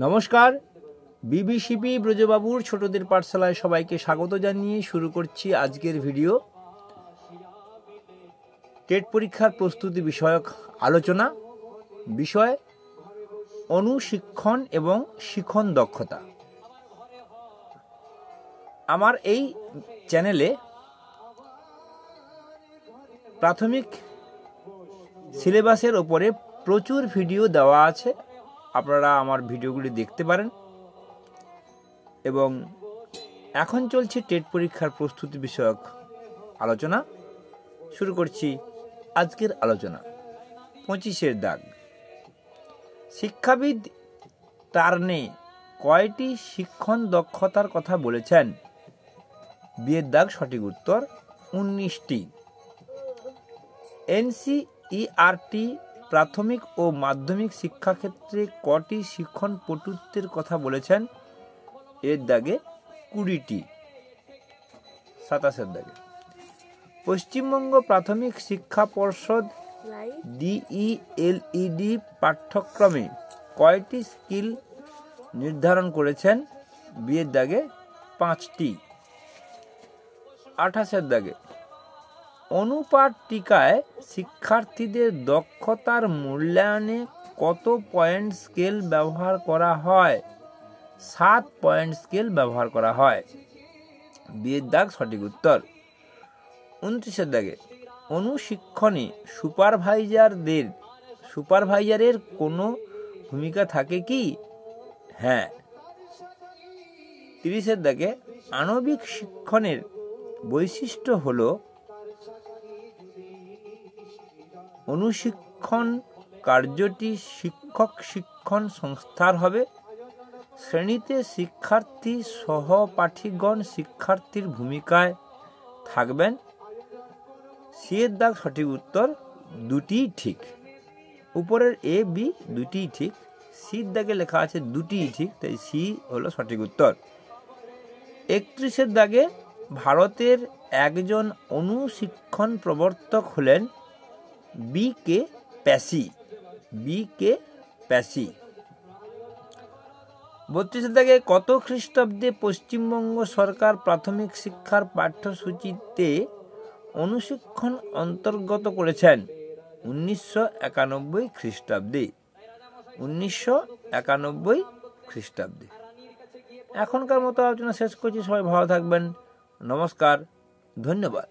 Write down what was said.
নমস্কার, বিবিসিপি ব্রজবাবুর ছোটদের পাঠশালায় সবাইকে স্বাগত জানিয়ে শুরু করছি আজকের ভিডিও। টেট পরীক্ষার প্রস্তুতি বিষয়ক আলোচনা, বিষয় অনুশিক্ষণ এবং শিখন দক্ষতা। আমার এই চ্যানেলে প্রাথমিক সিলেবাসের ওপরে প্রচুর ভিডিও দেওয়া আছে, আপনারা আমার ভিডিওগুলি দেখতে পারেন। এবং এখন চলছে টেট পরীক্ষার প্রস্তুতি বিষয়ক আলোচনা। শুরু করছি আজকের আলোচনা। 25-এর দাগ। শিক্ষাবিদ টার্নে কয়টি শিক্ষণ দক্ষতার কথা বলেছেন? বিয়ের দাগ সঠিক উত্তর 19টি। এনসিইআরটি প্রাথমিক ও মাধ্যমিক শিক্ষাক্ষেত্রে কটি শিক্ষণ পটুত্বের কথা বলেছেন? এর দাগে 20টি। 27-এর দাগে। পশ্চিমবঙ্গ প্রাথমিক শিক্ষা পর্ষদ ডিইএলইডি পাঠ্যক্রমে কয়টি স্কিল নির্ধারণ করেছেন? বিয়ের দাগে 5টি। 28-এর দাগে। অনুপাত টিকায় শিক্ষার্থীদের দক্ষতার মূল্যায়নে কত পয়েন্ট স্কেল ব্যবহার করা হয়? 7 পয়েন্ট স্কেল ব্যবহার করা হয়। বিয়ের দাগ সঠিক উত্তর। 29-এর দাগে। অনুশিক্ষণে সুপারভাইজারের কোনো ভূমিকা থাকে কি? হ্যাঁ। 30-এর দাগে। আণবিক শিক্ষণের বৈশিষ্ট্য হলো অনুশিক্ষণ কার্যটি শিক্ষক শিক্ষণ সংস্থার হবে। শ্রেণীতে শিক্ষার্থী সহপাঠীগণ শিক্ষার্থীর ভূমিকায় থাকবেন। সিয়ের দাগ সঠিক উত্তর, 2টি ঠিক। উপরের এ বি 2টি ঠিক, সির দাগে লেখা আছে 2টি ঠিক, তাই সি হলো সঠিক উত্তর। 31-এর দাগে। ভারতের একজন অনুশিক্ষণ প্রবর্তক হলেন বি কে প্যাসি। 32-এর দাগে। কত খ্রিস্টাব্দে পশ্চিমবঙ্গ সরকার প্রাথমিক শিক্ষার পাঠ্যসূচিতে অনুশিক্ষণ অন্তর্গত করেছেন? 1991 খ্রিস্টাব্দে। 1991 খ্রিস্টাব্দে। এখনকার মতো আলোচনা শেষ করছি। সবাই ভালো থাকবেন। নমস্কার, ধন্যবাদ।